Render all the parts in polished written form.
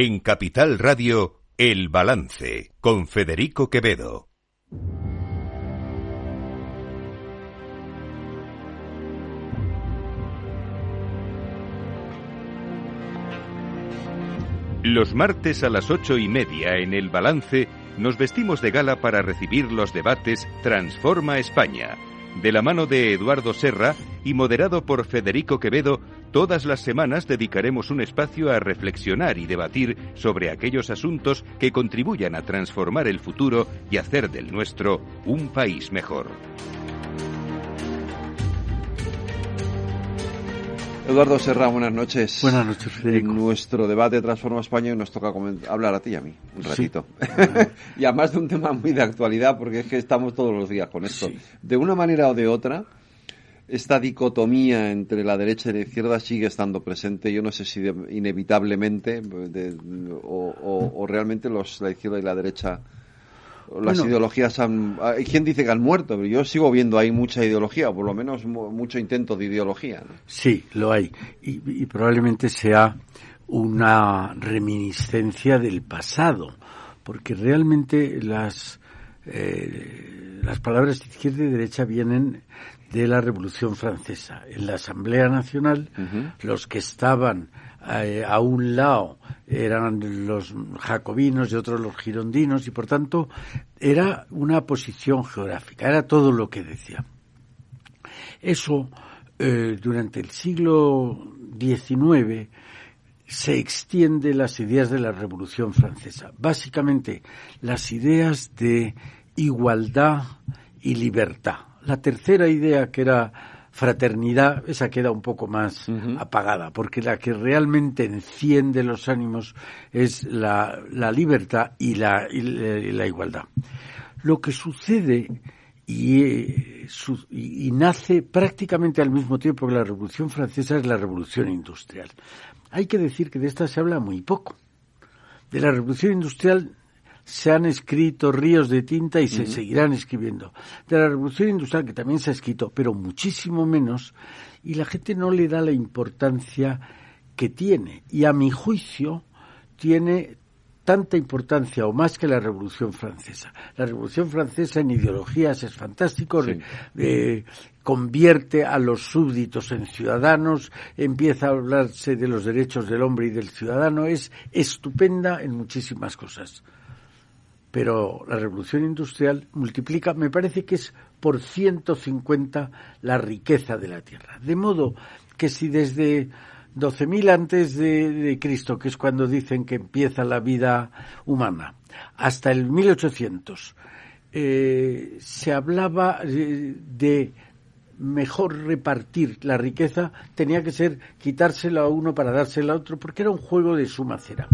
En Capital Radio, El Balance, con Federico Quevedo. Los martes a las 8:30 en El Balance nos vestimos de gala para recibir los debates Transforma España, de la mano de Eduardo Serra y moderado por Federico Quevedo. Todas las semanas dedicaremos un espacio a reflexionar y debatir sobre aquellos asuntos que contribuyan a transformar el futuro y hacer del nuestro un país mejor. Eduardo Serra, buenas noches. Buenas noches, Federico. En nuestro debate Transforma España nos toca hablar a ti y a mí un ratito. Sí. Y además de un tema muy de actualidad, porque es que estamos todos los días con esto. Sí. De una manera o de otra, esta dicotomía entre la derecha y la izquierda sigue estando presente. Yo no sé si inevitablemente o realmente la izquierda y la derecha, las ideologías hay quien dice que han muerto, pero yo sigo viendo ahí mucha ideología, o por lo menos mucho intento de ideología, ¿no? Sí, lo hay. Y probablemente sea una reminiscencia del pasado, porque realmente las palabras de izquierda y derecha vienen de la Revolución Francesa. En la Asamblea Nacional, los que estaban a un lado eran los jacobinos y otros los girondinos, y por tanto era una posición geográfica, era todo lo que decía. Eso durante el siglo XIX se extiende las ideas de la Revolución Francesa, básicamente las ideas de igualdad y libertad. La tercera idea, que era fraternidad, esa queda un poco más apagada, porque la que realmente enciende los ánimos es la libertad y la igualdad. Lo que sucede y nace prácticamente al mismo tiempo que la Revolución Francesa es la Revolución Industrial. Hay que decir que de esta se habla muy poco. De la Revolución Industrial se han escrito ríos de tinta y se seguirán escribiendo. De la Revolución Industrial, que también se ha escrito, pero muchísimo menos, y la gente no le da la importancia que tiene. Y a mi juicio tiene tanta importancia o más que la Revolución Francesa. La Revolución Francesa en ideologías es fantástico, sí. Convierte a los súbditos en ciudadanos, empieza a hablarse de los derechos del hombre y del ciudadano, es estupenda en muchísimas cosas. Pero la Revolución Industrial multiplica, me parece que es por 150 la riqueza de la tierra. De modo que si desde 12.000 antes de Cristo, que es cuando dicen que empieza la vida humana, hasta el 1800, se hablaba de mejor repartir la riqueza, tenía que ser quitársela a uno para dársela a otro, porque era un juego de suma cero.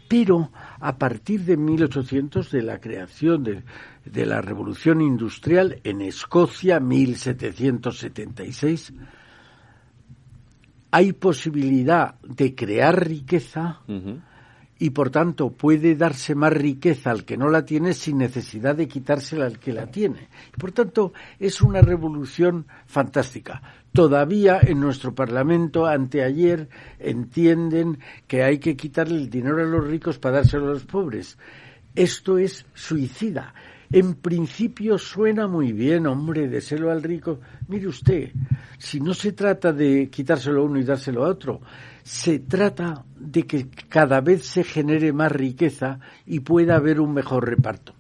Pero a partir de 1800, de la creación de la Revolución Industrial en Escocia, 1776, hay posibilidad de crear riqueza y por tanto puede darse más riqueza al que no la tiene sin necesidad de quitársela al que la tiene. Por tanto, es una revolución fantástica. Todavía en nuestro Parlamento, anteayer, entienden que hay que quitarle el dinero a los ricos para dárselo a los pobres. Esto es suicida. En principio suena muy bien, hombre, déselo al rico. Mire usted, si no se trata de quitárselo a uno y dárselo a otro, se trata de que cada vez se genere más riqueza y pueda haber un mejor reparto.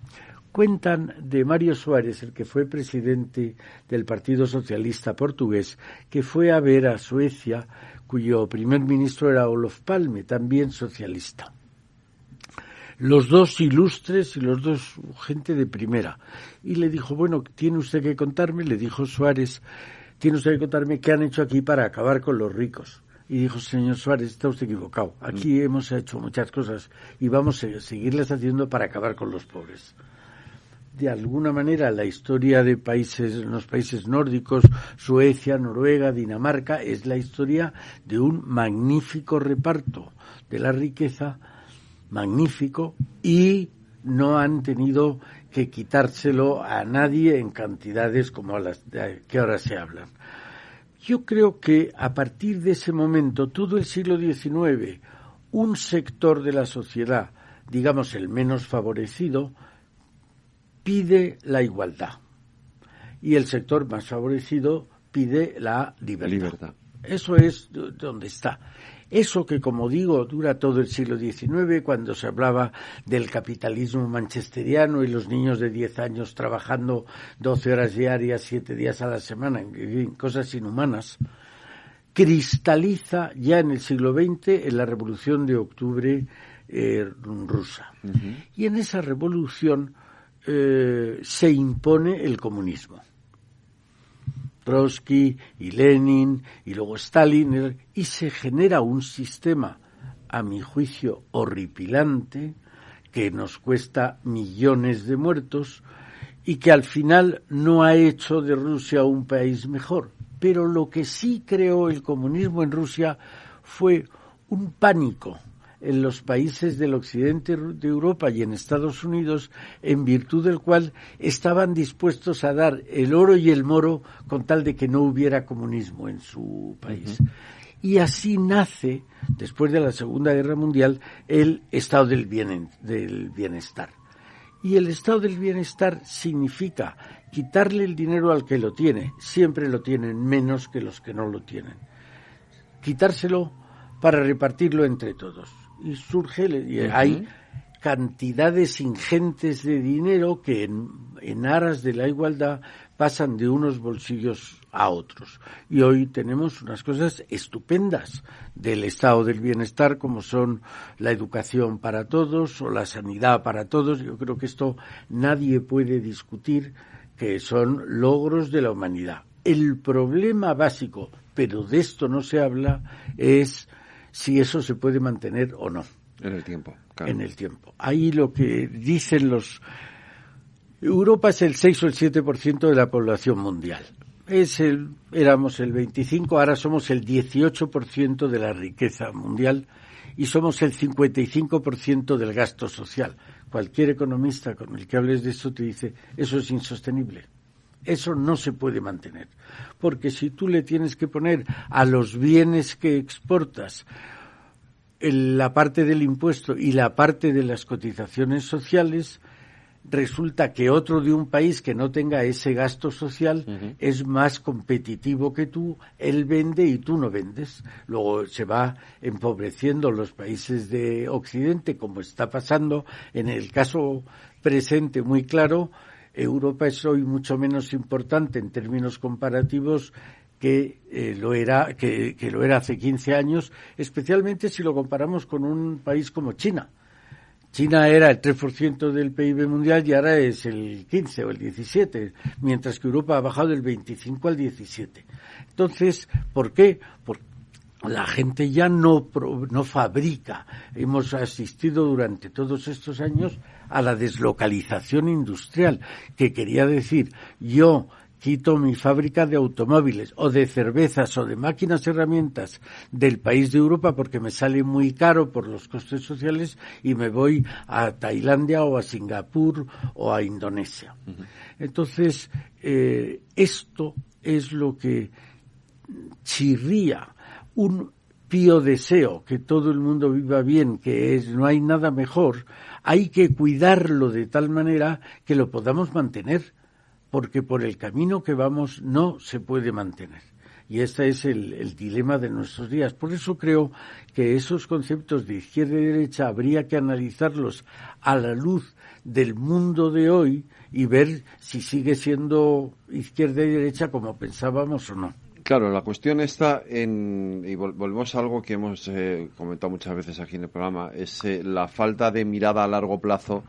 Cuentan de Mário Soares, el que fue presidente del Partido Socialista Portugués, que fue a ver a Suecia, cuyo primer ministro era Olof Palme, también socialista. Los dos ilustres y los dos gente de primera. Y le dijo, bueno, tiene usted que contarme, le dijo Soares, tiene usted que contarme qué han hecho aquí para acabar con los ricos. Y dijo, señor Soares, está usted equivocado. Aquí hemos hecho muchas cosas y vamos a seguirlas haciendo para acabar con los pobres. De alguna manera, la historia de los países nórdicos, Suecia, Noruega, Dinamarca, es la historia de un magnífico reparto de la riqueza, magnífico, y no han tenido que quitárselo a nadie en cantidades como las que ahora se hablan. Yo creo que a partir de ese momento, todo el siglo XIX, un sector de la sociedad, digamos el menos favorecido, pide la igualdad y el sector más favorecido pide la libertad. Eso es donde está. Eso que, como digo, dura todo el siglo XIX, cuando se hablaba del capitalismo manchesteriano y los niños de 10 años trabajando 12 horas diarias, 7 días a la semana, en fin, cosas inhumanas, cristaliza ya en el siglo XX en la Revolución de Octubre rusa. Uh-huh. Y en esa revolución se impone el comunismo. Trotsky y Lenin y luego Stalin, y se genera un sistema, a mi juicio, horripilante, que nos cuesta millones de muertos y que al final no ha hecho de Rusia un país mejor. Pero lo que sí creó el comunismo en Rusia fue un pánico en los países del occidente de Europa y en Estados Unidos, en virtud del cual estaban dispuestos a dar el oro y el moro con tal de que no hubiera comunismo en su país. Uh-huh. Y así nace, después de la Segunda Guerra Mundial, el estado del bienestar. Y el estado del bienestar significa quitarle el dinero al que lo tiene. Siempre lo tienen menos que los que no lo tienen. Quitárselo para repartirlo entre todos. Y surge, hay cantidades ingentes de dinero que en aras de la igualdad pasan de unos bolsillos a otros. Y hoy tenemos unas cosas estupendas del estado del bienestar, como son la educación para todos o la sanidad para todos. Yo creo que esto nadie puede discutir, que son logros de la humanidad. El problema básico, pero de esto no se habla, es si eso se puede mantener o no. En el tiempo, claro. En el tiempo. Ahí lo que dicen Europa es el 6 o el 7% de la población mundial. Éramos el 25%, ahora somos el 18% de la riqueza mundial y somos el 55% del gasto social. Cualquier economista con el que hables de eso te dice, eso es insostenible. Eso no se puede mantener, porque si tú le tienes que poner a los bienes que exportas la parte del impuesto y la parte de las cotizaciones sociales, resulta que otro de un país que no tenga ese gasto social uh-huh. es más competitivo que tú, él vende y tú no vendes. Luego se va empobreciendo los países de Occidente, como está pasando en el caso presente muy claro. Europa es hoy mucho menos importante en términos comparativos que lo era hace 15 años, especialmente si lo comparamos con un país como China. China era el 3% del PIB mundial y ahora es el 15 o el 17, mientras que Europa ha bajado del 25 al 17. Entonces, ¿por qué? Porque la gente ya no fabrica. Hemos asistido durante todos estos años a la deslocalización industrial, que quería decir, yo quito mi fábrica de automóviles o de cervezas o de máquinas herramientas del país de Europa porque me sale muy caro por los costes sociales y me voy a Tailandia o a Singapur o a Indonesia. Uh-huh. Entonces, esto es lo que chirría un pío deseo, que todo el mundo viva bien, no hay nada mejor. Hay que cuidarlo de tal manera que lo podamos mantener, porque por el camino que vamos no se puede mantener. Y este es el dilema de nuestros días. Por eso creo que esos conceptos de izquierda y derecha habría que analizarlos a la luz del mundo de hoy y ver si sigue siendo izquierda y derecha como pensábamos o no. Claro, la cuestión está y volvemos a algo que hemos comentado muchas veces aquí en el programa, es la falta de mirada a largo plazo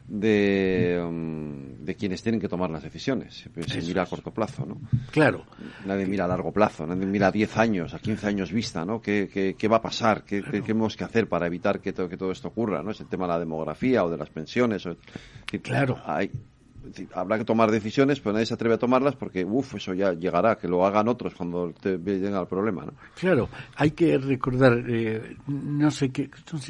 de quienes tienen que tomar las decisiones. Se mira a corto plazo, ¿no? Claro. Nadie mira a largo plazo, nadie mira a 10 años, a 15 años vista, ¿no? ¿Qué va a pasar? ¿Qué tenemos que hacer para evitar que todo esto ocurra, ¿no? Es el tema de la demografía o de las pensiones. Claro. Habrá que tomar decisiones, pero nadie se atreve a tomarlas porque, eso ya llegará, que lo hagan otros cuando venga el problema, ¿no? Claro, hay que recordar, no sé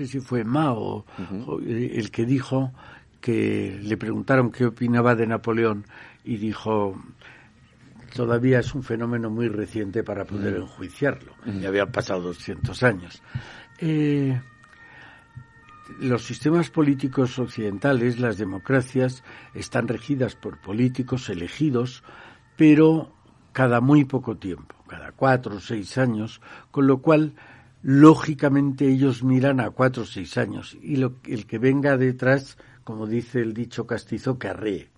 si fue Mao uh-huh. El que dijo que le preguntaron qué opinaba de Napoleón y dijo, todavía es un fenómeno muy reciente para poder enjuiciarlo. Uh-huh. Ya habían pasado 200 años. los sistemas políticos occidentales, las democracias, están regidas por políticos elegidos, pero cada muy poco tiempo, cada 4 o 6 años, con lo cual, lógicamente, ellos miran a 4 o 6 años, y el que venga detrás, como dice el dicho castizo, que arree.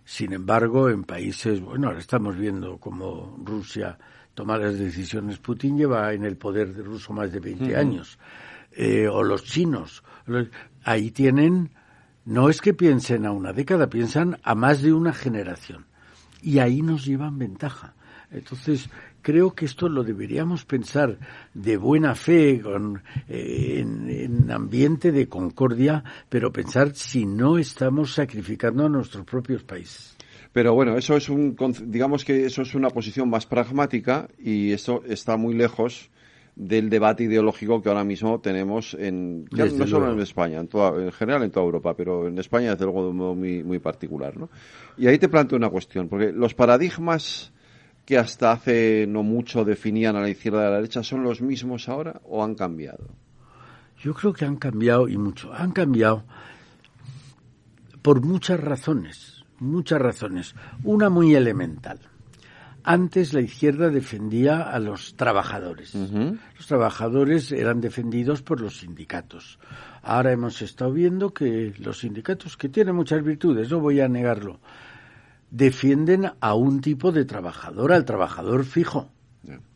Sin embargo, en países, bueno, ahora estamos viendo cómo Rusia toma las decisiones. Putin lleva en el poder de ruso más de 20 años. O los chinos. Ahí tienen, no es que piensen a una década, piensan a más de una generación. Y ahí nos llevan ventaja. Entonces, creo que esto lo deberíamos pensar de buena fe, en ambiente de concordia, pero pensar si no estamos sacrificando a nuestros propios países. Pero bueno, eso es digamos que eso es una posición más pragmática y eso está muy lejos del debate ideológico que ahora mismo tenemos no solo en España, en general en toda Europa, pero en España desde luego de un modo muy, muy particular, ¿no? Y ahí te planteo una cuestión, porque los paradigmas que hasta hace no mucho definían a la izquierda y a la derecha, ¿son los mismos ahora o han cambiado? Yo creo que han cambiado y mucho. Han cambiado por muchas razones. Una muy elemental. Antes la izquierda defendía a los trabajadores. Uh-huh. Los trabajadores eran defendidos por los sindicatos. Ahora hemos estado viendo que los sindicatos, que tienen muchas virtudes, no voy a negarlo, defienden a un tipo de trabajador, al trabajador fijo,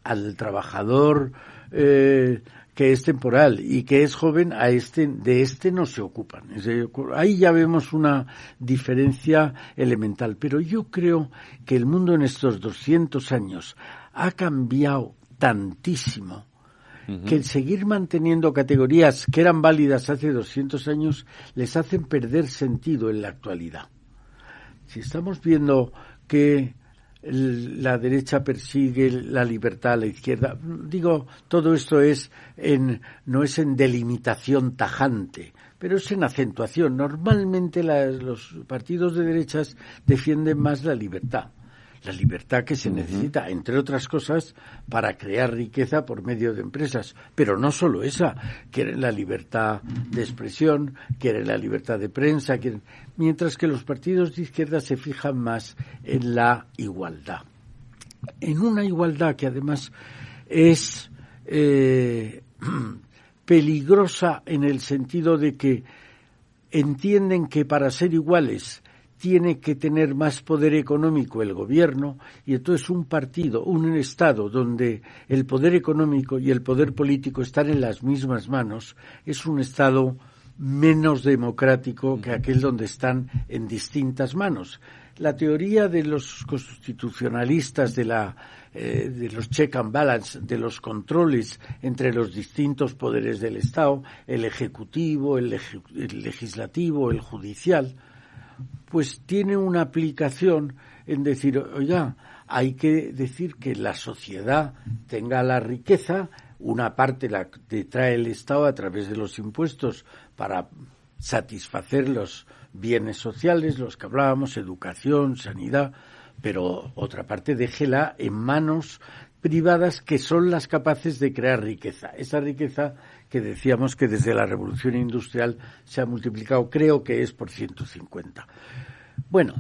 al trabajador que es temporal y que es joven, de este no se ocupan. Ahí ya vemos una diferencia elemental, pero yo creo que el mundo en estos 200 años ha cambiado tantísimo que el seguir manteniendo categorías que eran válidas hace 200 años les hacen perder sentido en la actualidad. Si estamos viendo que la derecha persigue la libertad, la izquierda, digo, todo esto no es en delimitación tajante, pero es en acentuación. Normalmente los partidos de derechas defienden más la libertad que se necesita, entre otras cosas, para crear riqueza por medio de empresas. Pero no solo esa, quieren la libertad de expresión, quieren la libertad de prensa, mientras que los partidos de izquierda se fijan más en la igualdad. En una igualdad que además es peligrosa en el sentido de que entienden que para ser iguales tiene que tener más poder económico el gobierno, y entonces un Estado donde el poder económico y el poder político están en las mismas manos, es un Estado menos democrático que aquel donde están en distintas manos. La teoría de los constitucionalistas de los check and balance, de los controles entre los distintos poderes del Estado, el ejecutivo, el legislativo, el judicial, pues tiene una aplicación en decir, oiga, hay que decir que la sociedad tenga la riqueza, una parte la trae el Estado a través de los impuestos para satisfacer los bienes sociales, los que hablábamos, educación, sanidad, pero otra parte déjela en manos privadas que son las capaces de crear riqueza. Esa riqueza que decíamos que desde la Revolución Industrial se ha multiplicado, creo que es por 150. Bueno,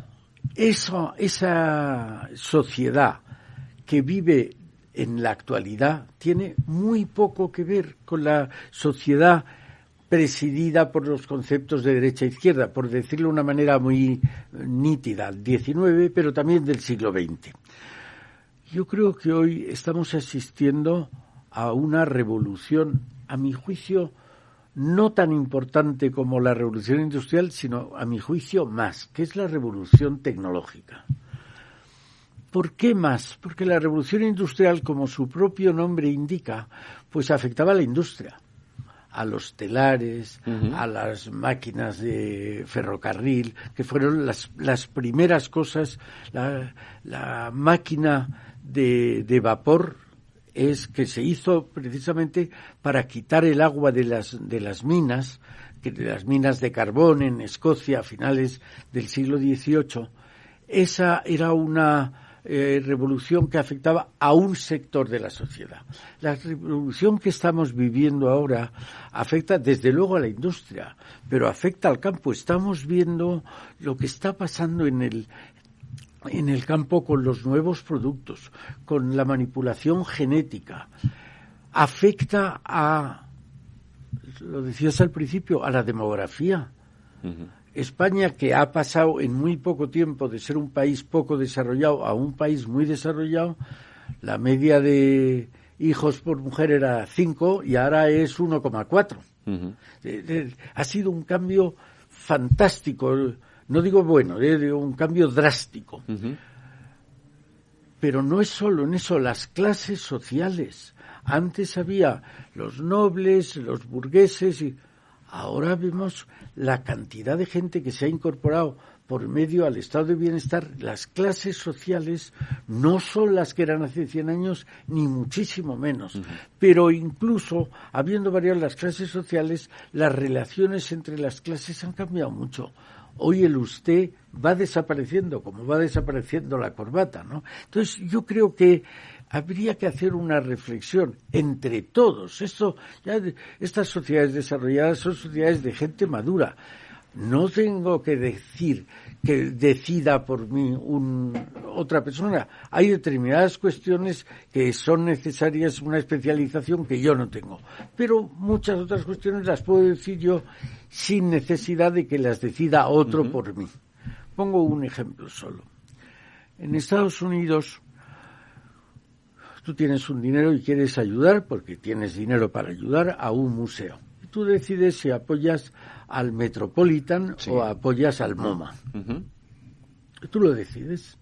esa sociedad que vive en la actualidad tiene muy poco que ver con la sociedad presidida por los conceptos de derecha e izquierda, por decirlo de una manera muy nítida, del XIX, pero también del siglo XX. Yo creo que hoy estamos asistiendo a una revolución, a mi juicio, no tan importante como la revolución industrial, sino a mi juicio más, que es la revolución tecnológica. ¿Por qué más? Porque la revolución industrial, como su propio nombre indica, pues afectaba a la industria, a los telares, a las máquinas de ferrocarril, que fueron las primeras cosas. La máquina de vapor que se hizo precisamente para quitar el agua de las minas, de las minas de carbón en Escocia a finales del siglo XVIII. Esa era una revolución que afectaba a un sector de la sociedad. La revolución que estamos viviendo ahora afecta desde luego a la industria, pero afecta al campo. Estamos viendo lo que está pasando en el campo con los nuevos productos, con la manipulación genética. Afecta lo decías al principio, a la demografía. España, que ha pasado en muy poco tiempo de ser un país poco desarrollado a un país muy desarrollado, la media de hijos por mujer era 5 y ahora es 1,4. Ha sido un cambio fantástico, no digo bueno, un cambio drástico. Pero no es solo en eso, las clases sociales. Antes había los nobles, los burgueses, y ahora vemos la cantidad de gente que se ha incorporado por medio al estado de bienestar. Las clases sociales no son las que eran hace 100 años, ni muchísimo menos. Pero incluso, habiendo variado las clases sociales, las relaciones entre las clases han cambiado mucho. Hoy el usted va desapareciendo, como va desapareciendo la corbata, ¿no? Entonces, yo creo que habría que hacer una reflexión entre todos. Estas sociedades desarrolladas son sociedades de gente madura. No tengo que decir que decida por mí otra persona. Hay determinadas cuestiones que son necesarias una especialización que yo no tengo. Pero muchas otras cuestiones las puedo decir yo sin necesidad de que las decida otro por mí. Pongo un ejemplo solo. En Estados Unidos, tú tienes un dinero y quieres ayudar, porque tienes dinero para ayudar a un museo. Y tú decides si apoyas al Metropolitan o apoyas al MoMA. Tú lo decides.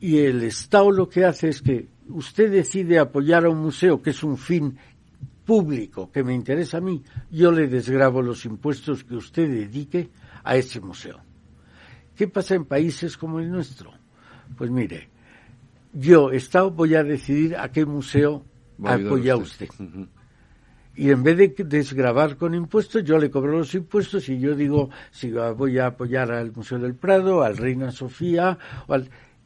Y el Estado lo que hace es que usted decide apoyar a un museo que es un fin público que me interesa a mí, yo le desgravo los impuestos que usted dedique a ese museo. ¿Qué pasa en países como el nuestro? Pues mire, yo, Estado, voy a decidir a qué museo apoya usted. Y en vez de desgravar con impuestos, yo le cobro los impuestos y yo digo si voy a apoyar al Museo del Prado, al Reina Sofía.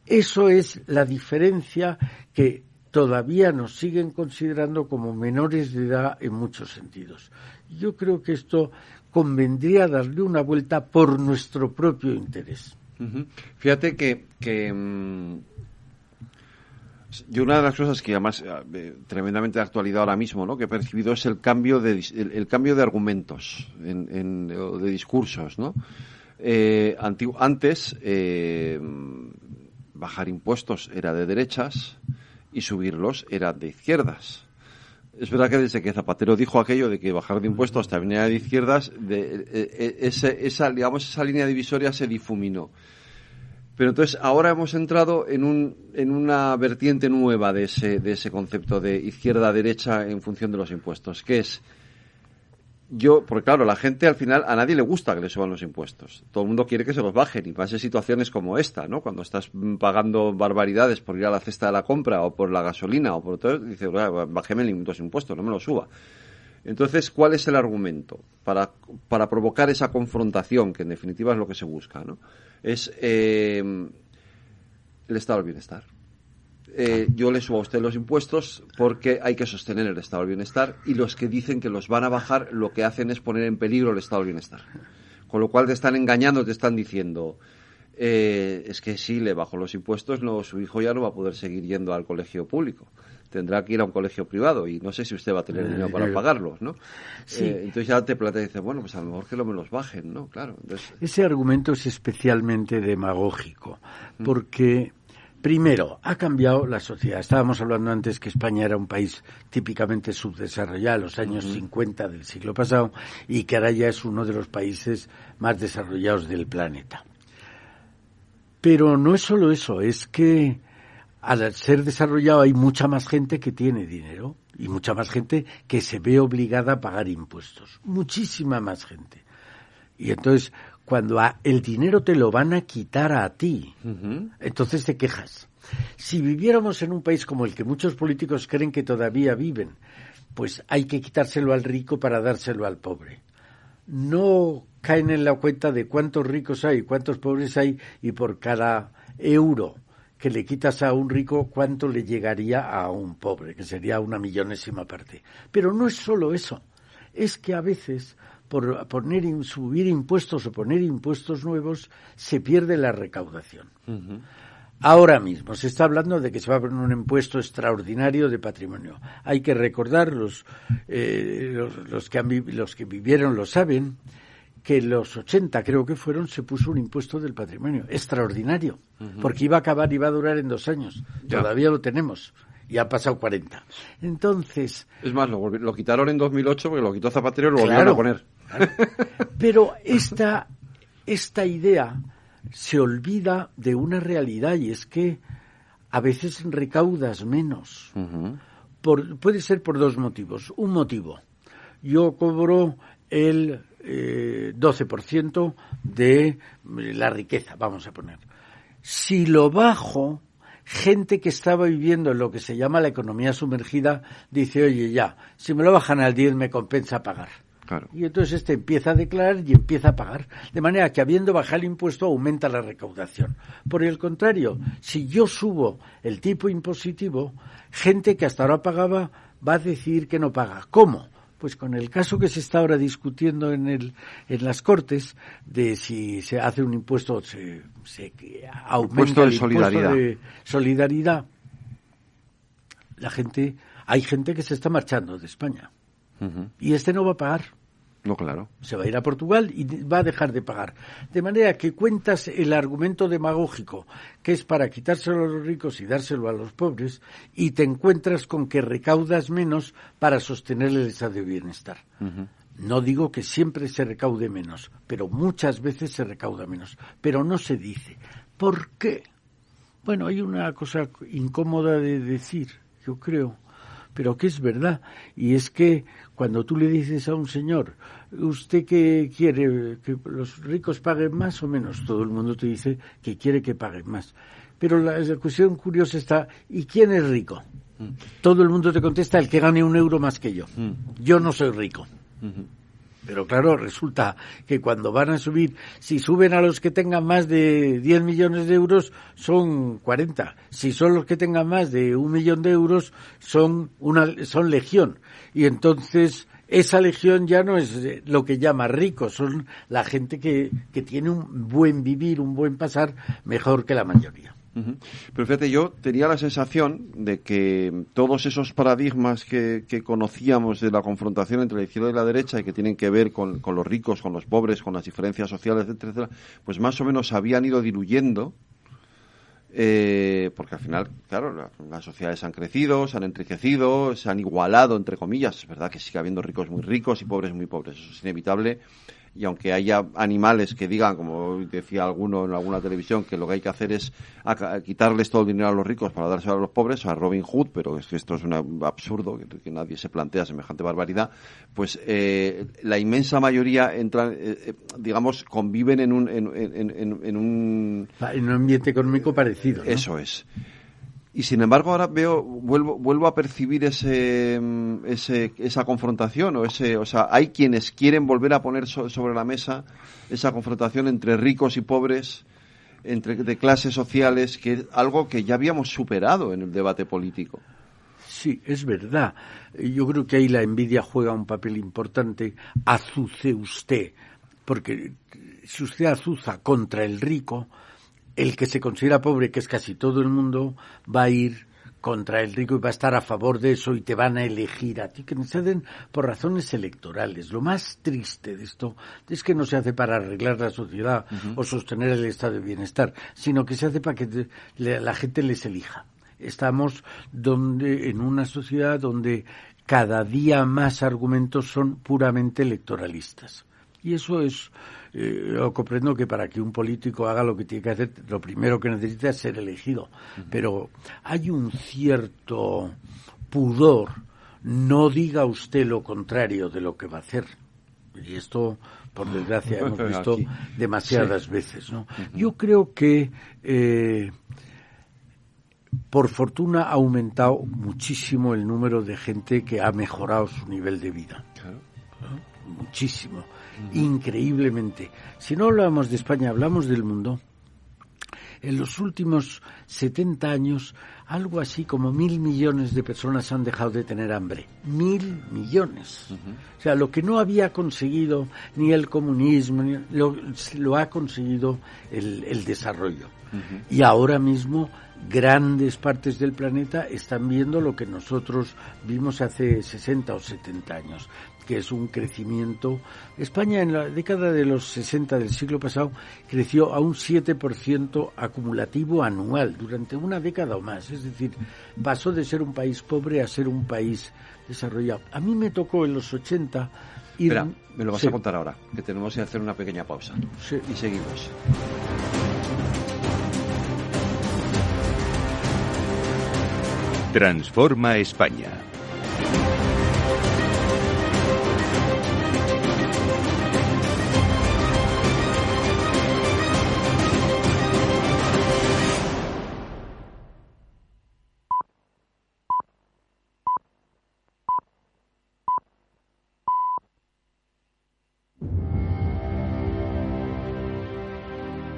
Eso es la diferencia que todavía nos siguen considerando como menores de edad en muchos sentidos. Yo creo que esto convendría darle una vuelta por nuestro propio interés. Fíjate que yo una de las cosas que además tremendamente de actualidad ahora mismo, ¿no?, que he percibido es el cambio de argumentos o de discursos, ¿no? Antes bajar impuestos era de derechas y subirlos era de izquierdas. Es verdad que desde que Zapatero dijo aquello de que bajar de impuestos también era de izquierdas, esa línea divisoria se difuminó. Pero entonces ahora hemos entrado en una vertiente nueva de ese concepto de izquierda-derecha en función de los impuestos, que es porque claro, la gente al final, a nadie le gusta que le suban los impuestos. Todo el mundo quiere que se los bajen, y más en situaciones como esta, ¿no? Cuando estás pagando barbaridades por ir a la cesta de la compra o por la gasolina o por todo, dices, bájeme los impuestos, no me los suba. Entonces, ¿cuál es el argumento para provocar esa confrontación, que en definitiva es lo que se busca, ¿no? Es el estado del bienestar. Yo le subo a usted los impuestos porque hay que sostener el estado del bienestar, y los que dicen que los van a bajar lo que hacen es poner en peligro el estado del bienestar. Con lo cual te están engañando, te están diciendo es que si le bajo los impuestos, su hijo ya no va a poder seguir yendo al colegio público. Tendrá que ir a un colegio privado y no sé si usted va a tener dinero para pagarlos, ¿no? Sí. Entonces ya te plantea y dices, bueno, pues a lo mejor que me los bajen, ¿no? Claro. Entonces... Ese argumento es especialmente demagógico, porque... Primero, ha cambiado la sociedad. Estábamos hablando antes que España era un país típicamente subdesarrollado en los años 50 del siglo pasado, y que ahora ya es uno de los países más desarrollados del planeta. Pero no es solo eso, es que al ser desarrollado hay mucha más gente que tiene dinero y mucha más gente que se ve obligada a pagar impuestos. Muchísima más gente. Y entonces, cuando el dinero te lo van a quitar a ti, entonces te quejas. Si viviéramos en un país como el que muchos políticos creen que todavía viven, pues hay que quitárselo al rico para dárselo al pobre. No caen en la cuenta de cuántos ricos hay, cuántos pobres hay, y por cada euro que le quitas a un rico, ¿cuánto le llegaría a un pobre? Que sería una millonésima parte. Pero no es solo eso. Es que a veces, por subir impuestos o poner impuestos nuevos, se pierde la recaudación. Uh-huh. Ahora mismo se está hablando de que se va a poner un impuesto extraordinario de patrimonio. Hay que recordar, los que vivieron lo saben, que en los 80 creo que se puso un impuesto del patrimonio extraordinario, uh-huh, porque iba a durar en 2 años. Ya. Todavía lo tenemos. Y han pasado 40. Entonces... Es más, lo quitaron en 2008 porque lo quitó Zapatero y lo volvieron a poner. Claro. Pero esta idea se olvida de una realidad, y es que a veces recaudas menos. Uh-huh. Puede ser por 2 motivos. Un motivo, yo cobro el 12% de la riqueza, vamos a poner. Si lo bajo, gente que estaba viviendo en lo que se llama la economía sumergida dice, oye, ya, si me lo bajan al 10 me compensa pagar. Claro. Y entonces empieza a declarar y empieza a pagar. De manera que habiendo bajado el impuesto aumenta la recaudación. Por el contrario, si yo subo el tipo impositivo, gente que hasta ahora pagaba va a decir que no paga. ¿Cómo? Pues con el caso que se está ahora discutiendo en las Cortes, de si se hace un impuesto, se aumenta el impuesto de solidaridad, hay gente que se está marchando de España. Uh-huh. Y no va a pagar. No, claro. Se va a ir a Portugal y va a dejar de pagar. De manera que cuentas el argumento demagógico, que es para quitárselo a los ricos y dárselo a los pobres, y te encuentras con que recaudas menos para sostener el estado de bienestar. Uh-huh. No digo que siempre se recaude menos, pero muchas veces se recauda menos. Pero no se dice. ¿Por qué? Bueno, hay una cosa incómoda de decir, yo creo, pero que es verdad, y es que cuando tú le dices a un señor, ¿usted qué quiere? ¿Que los ricos paguen más o menos? Todo el mundo te dice que quiere que paguen más. Pero la cuestión curiosa está, ¿y quién es rico? Todo el mundo te contesta, el que gane 1 euro más que yo. Yo no soy rico. Pero claro, resulta que cuando van a subir, si suben a los que tengan más de 10 millones de euros, son 40. Si son los que tengan más de 1 millón de euros, son legión. Y entonces esa legión ya no es lo que llama rico, son la gente que tiene un buen vivir, un buen pasar, mejor que la mayoría. Uh-huh. Pero fíjate, yo tenía la sensación de que todos esos paradigmas que conocíamos de la confrontación entre la izquierda y la derecha y que tienen que ver con los ricos, con los pobres, con las diferencias sociales, etcétera, pues más o menos habían ido diluyendo, porque al final, claro, las sociedades han crecido, se han enriquecido, se han igualado, entre comillas. Es verdad que sigue habiendo ricos muy ricos y pobres muy pobres, eso es inevitable. Y aunque haya animales que digan, como decía alguno en alguna televisión, que lo que hay que hacer es quitarles todo el dinero a los ricos para dárselo a los pobres, a Robin Hood, pero es que esto es un absurdo, que nadie se plantea semejante barbaridad, pues la inmensa mayoría entran, digamos, conviven en un ambiente económico parecido, ¿no? Eso es. Y sin embargo ahora vuelvo a percibir esa confrontación o sea, hay quienes quieren volver a poner sobre la mesa esa confrontación entre ricos y pobres, de clases sociales, que es algo que ya habíamos superado en el debate político. Sí, es verdad. Yo creo que ahí la envidia juega un papel importante. Azuce usted, porque si usted azuza contra el rico, el que se considera pobre, que es casi todo el mundo, va a ir contra el rico y va a estar a favor de eso y te van a elegir a ti, que se hacen por razones electorales. Lo más triste de esto es que no se hace para arreglar la sociedad o sostener el estado de bienestar, sino que se hace para que la gente les elija. Estamos en una sociedad donde cada día más argumentos son puramente electoralistas. Y eso es, yo comprendo que para que un político haga lo que tiene que hacer, lo primero que necesita es ser elegido. Pero hay un cierto pudor, no diga usted lo contrario de lo que va a hacer. Y esto, por desgracia, hemos visto demasiadas veces, ¿no? Yo creo que, por fortuna, ha aumentado muchísimo el número de gente que ha mejorado su nivel de vida. ¿No? Muchísimo. Increíblemente. Si no hablamos de España, hablamos del mundo. en los últimos 70 años, algo así como 1.000 millones de personas han dejado de tener hambre. 1.000 millones. O sea, lo que no había conseguido ni el comunismo, lo ha conseguido el desarrollo. Y ahora mismo grandes partes del planeta están viendo lo que nosotros vimos hace 60 o 70 años, que es un crecimiento. España en la década de los 60 del siglo pasado creció a un 7% acumulativo anual durante una década o más. Es decir, pasó de ser un país pobre a ser un país desarrollado. A mí me tocó en los 80 ir... Espera, me lo vas a contar ahora, que tenemos que hacer una pequeña pausa. Sí. Y seguimos. Transforma España.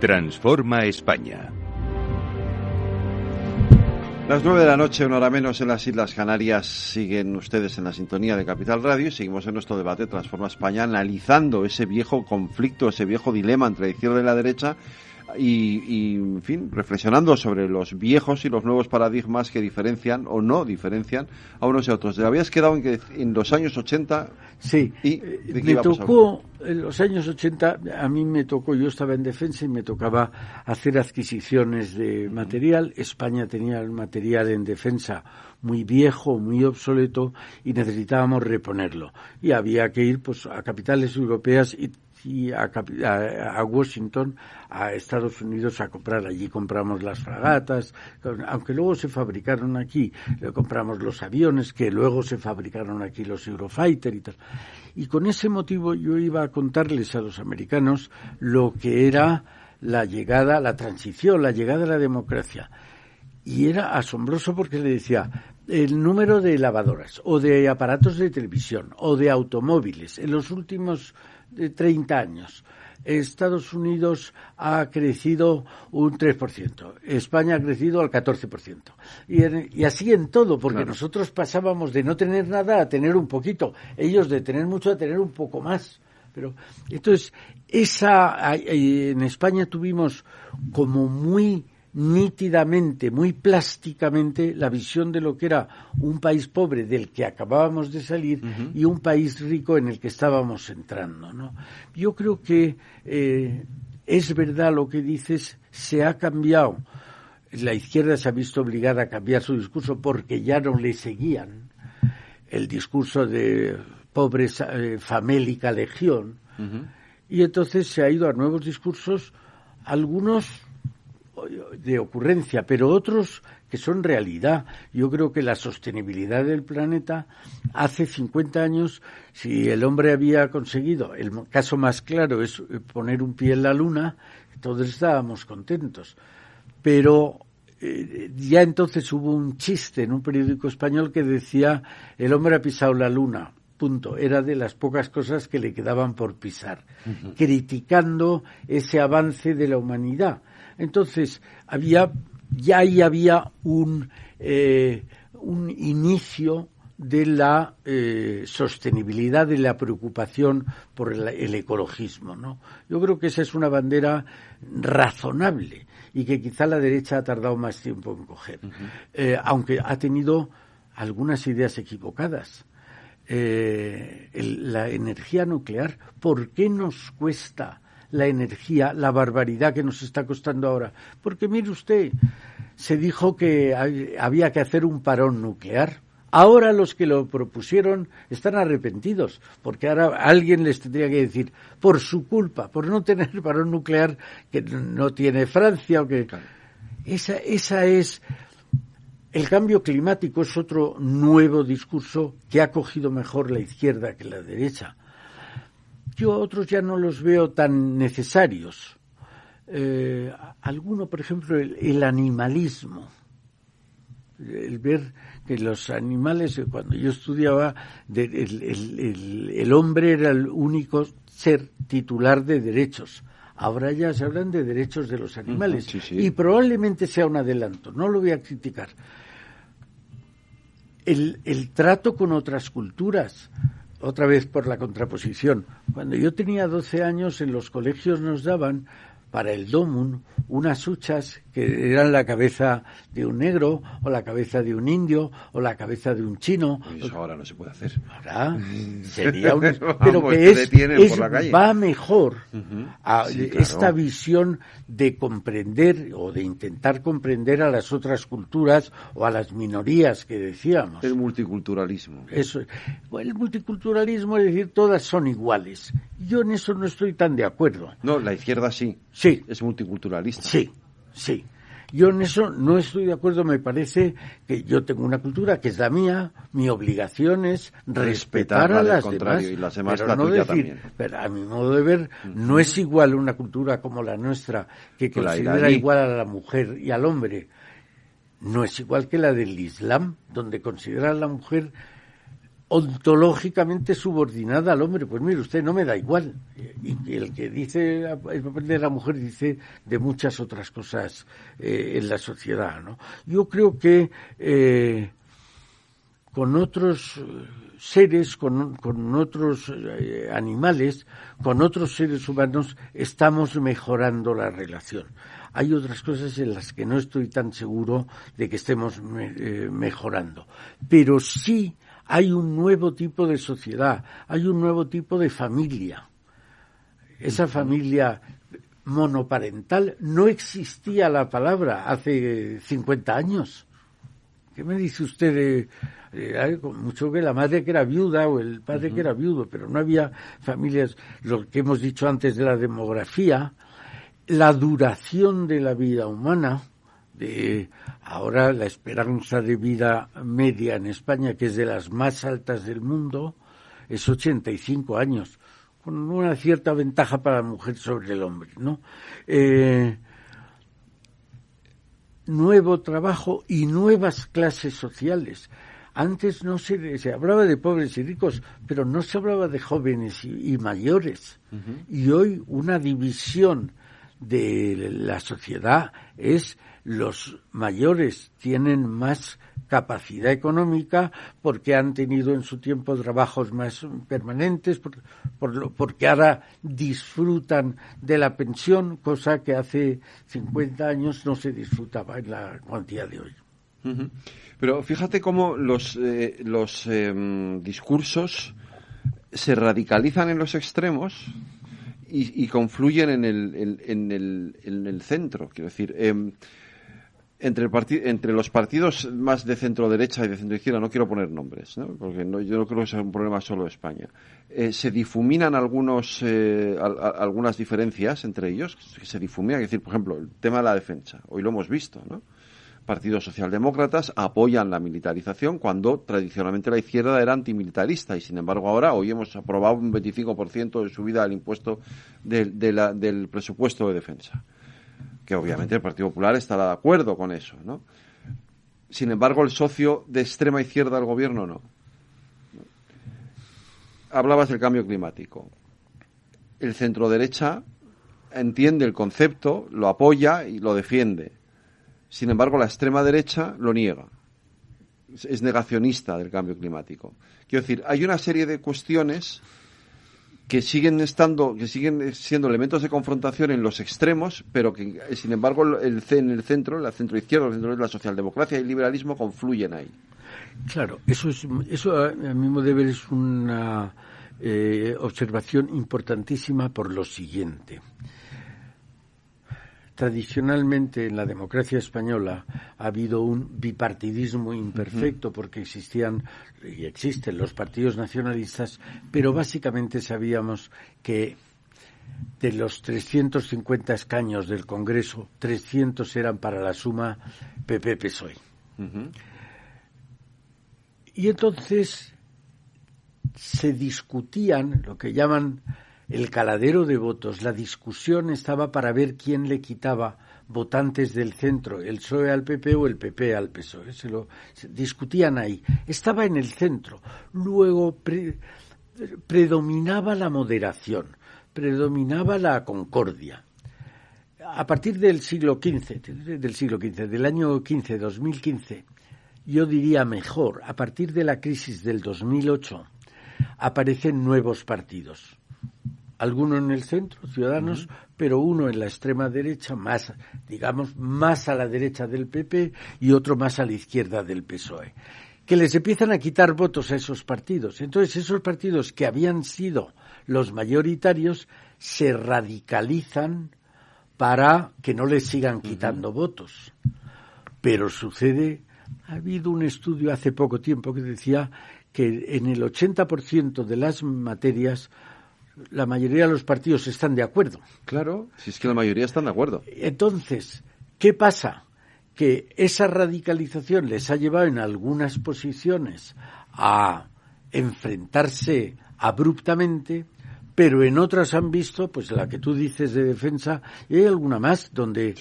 Transforma España. Las 9 de la noche, una hora menos en las Islas Canarias, siguen ustedes en la sintonía de Capital Radio y seguimos en nuestro debate Transforma España, analizando ese viejo conflicto, ese viejo dilema entre la izquierda y la derecha y en fin, reflexionando sobre los viejos y los nuevos paradigmas que diferencian o no diferencian a unos y a otros. ¿Te habías quedado en que en los años 80? Sí, me tocó, en los años 80, a mí me tocó, yo estaba en defensa y me tocaba hacer adquisiciones de material. España tenía el material en defensa muy viejo, muy obsoleto y necesitábamos reponerlo. Y había que ir pues a capitales europeas y a Washington, a Estados Unidos a comprar. Allí compramos las fragatas, aunque luego se fabricaron aquí, compramos los aviones que luego se fabricaron aquí, los Eurofighter y tal. Y con ese motivo yo iba a contarles a los americanos lo que era la llegada, la transición, la llegada a la democracia. Y era asombroso porque le decía, el número de lavadoras o de aparatos de televisión o de automóviles en los últimos 30 años. Estados Unidos ha crecido un 3%, España ha crecido al 14%. Y así en todo, porque claro, nosotros pasábamos de no tener nada a tener un poquito, ellos de tener mucho a tener un poco más. Pero entonces, en España tuvimos como muy nítidamente, muy plásticamente, la visión de lo que era un país pobre del que acabábamos de salir y un país rico en el que estábamos entrando, ¿no? Yo creo que es verdad lo que dices, se ha cambiado. La izquierda se ha visto obligada a cambiar su discurso porque ya no le seguían el discurso de pobres, famélica legión, y entonces se ha ido a nuevos discursos, algunos de ocurrencia, pero otros que son realidad. Yo creo que la sostenibilidad del planeta, hace 50 años, si el hombre había conseguido, el caso más claro es poner un pie en la luna, todos estábamos contentos. Pero ya entonces hubo un chiste en un periódico español que decía, el hombre ha pisado la luna. Punto. Era de las pocas cosas que le quedaban por pisar, criticando ese avance de la humanidad. Entonces, había un inicio de la sostenibilidad, de la preocupación por el ecologismo, ¿no? Yo creo que esa es una bandera razonable y que quizá la derecha ha tardado más tiempo en coger, aunque ha tenido algunas ideas equivocadas. La energía nuclear, ¿por qué nos cuesta la energía, la barbaridad que nos está costando ahora? Porque mire usted, se dijo que había que hacer un parón nuclear. Ahora los que lo propusieron están arrepentidos, porque ahora alguien les tendría que decir, por su culpa, por no tener parón nuclear, que no tiene Francia, o que... Esa es... El cambio climático es otro nuevo discurso que ha cogido mejor la izquierda que la derecha. Yo a otros ya no los veo tan necesarios. Alguno, por ejemplo, el animalismo. El ver que los animales, cuando yo estudiaba, el hombre era el único ser titular de derechos. Ahora ya se hablan de derechos de los animales. Sí, sí. Y probablemente sea un adelanto, no lo voy a criticar. El trato con otras culturas, otra vez por la contraposición. Cuando yo tenía 12 años, en los colegios nos daban para el domum unas huchas que eran la cabeza de un negro, o la cabeza de un indio, o la cabeza de un chino. Eso ahora no se puede hacer. Ahora sería un... Vamos, pero que por la calle. va mejor a Sí, claro. esta visión de comprender o de intentar comprender a las otras culturas o a las minorías que decíamos. El multiculturalismo. Eso, el multiculturalismo es decir, todas son iguales. Yo en eso no estoy tan de acuerdo. No, la izquierda sí. Sí. Es multiculturalista. Sí, sí. Yo en eso no estoy de acuerdo. Me parece que yo tengo una cultura que es la mía, mi obligación es respetar a las demás, y las demás pero la no tuya decir, también. pero a mi modo de ver, no es igual una cultura como la nuestra, que considera iraní. igual a la mujer y al hombre. No es igual que la del Islam, donde considera a la mujer ontológicamente subordinada al hombre. Pues mire usted, no me da igual. Y el que dice el papel de la mujer dice de muchas otras cosas en la sociedad, ¿no? Yo creo que con otros seres, con otros animales, con otros seres humanos, estamos mejorando la relación. Hay otras cosas en las que no estoy tan seguro de que estemos mejorando. Pero sí hay un nuevo tipo de sociedad, hay un nuevo tipo de familia. Esa familia monoparental no existía la palabra hace 50 años. ¿Qué me dice usted con mucho que la madre que era viuda o el padre que era viudo, pero no había familias? Lo que hemos dicho antes de la demografía, la duración de la vida humana, ahora la esperanza de vida media en España, que es de las más altas del mundo, es 85 años, con una cierta ventaja para la mujer sobre el hombre, ¿no? Nuevo trabajo y nuevas clases sociales. Antes no se hablaba de pobres y ricos, pero no se hablaba de jóvenes y mayores. Y hoy una división de la sociedad es los mayores tienen más capacidad económica porque han tenido en su tiempo trabajos más permanentes, porque ahora disfrutan de la pensión, cosa que hace 50 años no se disfrutaba en la cuantía de hoy. Pero fíjate cómo los discursos se radicalizan en los extremos y confluyen en el centro. Quiero decir, entre los partidos más de centro derecha y de centro izquierda, no quiero poner nombres, ¿no? Porque yo no creo que sea un problema solo de España. Se difuminan algunas diferencias entre ellos, se difuminan, es decir, por ejemplo, el tema de la defensa. Hoy lo hemos visto, ¿no? Partidos socialdemócratas apoyan la militarización cuando tradicionalmente la izquierda era antimilitarista y sin embargo ahora hoy hemos aprobado un 25% de subida del impuesto del presupuesto de defensa, que obviamente el Partido Popular estará de acuerdo con eso, ¿no? Sin embargo el socio de extrema izquierda del gobierno no. Hablabas del cambio climático. El centro derecha entiende el concepto, lo apoya y lo defiende. Sin embargo, la extrema derecha lo niega. Es negacionista del cambio climático. Quiero decir, hay una serie de cuestiones que siguen siendo elementos de confrontación en los extremos, pero que, sin embargo, en el centro, la centroizquierda, la socialdemocracia y el liberalismo confluyen ahí. Claro, eso a mi modo de ver es una observación importantísima por lo siguiente. Tradicionalmente en la democracia española ha habido un bipartidismo imperfecto porque existían y existen los partidos nacionalistas, pero básicamente sabíamos que de los 350 escaños del Congreso, 300 eran para la suma PP-PSOE. Y entonces se discutían lo que llaman el caladero de votos. La discusión estaba para ver quién le quitaba votantes del centro, el PSOE al PP o el PP al PSOE. Se discutían ahí. Estaba en el centro. Luego predominaba la moderación, predominaba la concordia. a partir del siglo XV, del año 15, 2015, yo diría mejor, a partir de la crisis del 2008, aparecen nuevos partidos. Alguno en el centro, Ciudadanos, pero uno en la extrema derecha, más a la derecha del PP, y otro más a la izquierda del PSOE, que les empiezan a quitar votos a esos partidos. Entonces, esos partidos que habían sido los mayoritarios se radicalizan para que no les sigan quitando votos. Pero ha habido un estudio hace poco tiempo que decía que en el 80% de las materias la mayoría de los partidos están de acuerdo. Claro, si es que la mayoría están de acuerdo. Entonces, ¿qué pasa? Que esa radicalización les ha llevado en algunas posiciones a enfrentarse abruptamente, pero en otras han visto, pues la que tú dices de defensa, y hay alguna más donde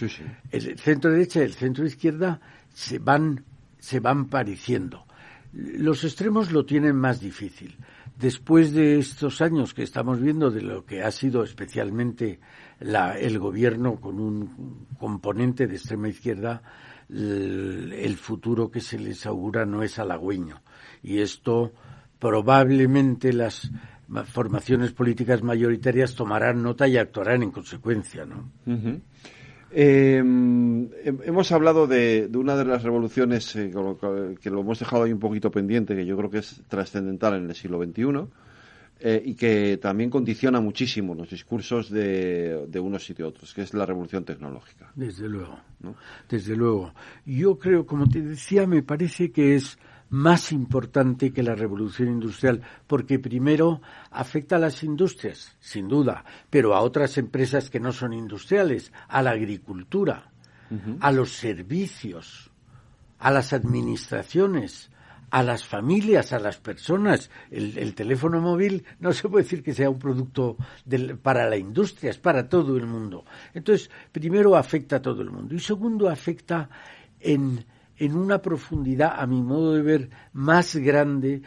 el centro derecha y el centro izquierda se van pareciendo. Los extremos lo tienen más difícil. Después de estos años que estamos viendo de lo que ha sido especialmente el gobierno con un componente de extrema izquierda, el futuro que se les augura no es halagüeño. Y esto probablemente las formaciones políticas mayoritarias tomarán nota y actuarán en consecuencia, ¿no? Uh-huh. Hemos hablado de una de las revoluciones que lo hemos dejado ahí un poquito pendiente, que yo creo que es trascendental en el siglo XXI y que también condiciona muchísimo los discursos de unos y de otros, que es la revolución tecnológica. Desde luego, ¿no? Desde luego. Yo creo, como te decía, me parece que es más importante que la revolución industrial, porque primero afecta a las industrias, sin duda, pero a otras empresas que no son industriales, a la agricultura, a los servicios, a las administraciones, a las familias, a las personas. El teléfono móvil no se puede decir que sea un producto para la industria, es para todo el mundo. Entonces, primero afecta a todo el mundo y segundo afecta en una profundidad, a mi modo de ver, más grande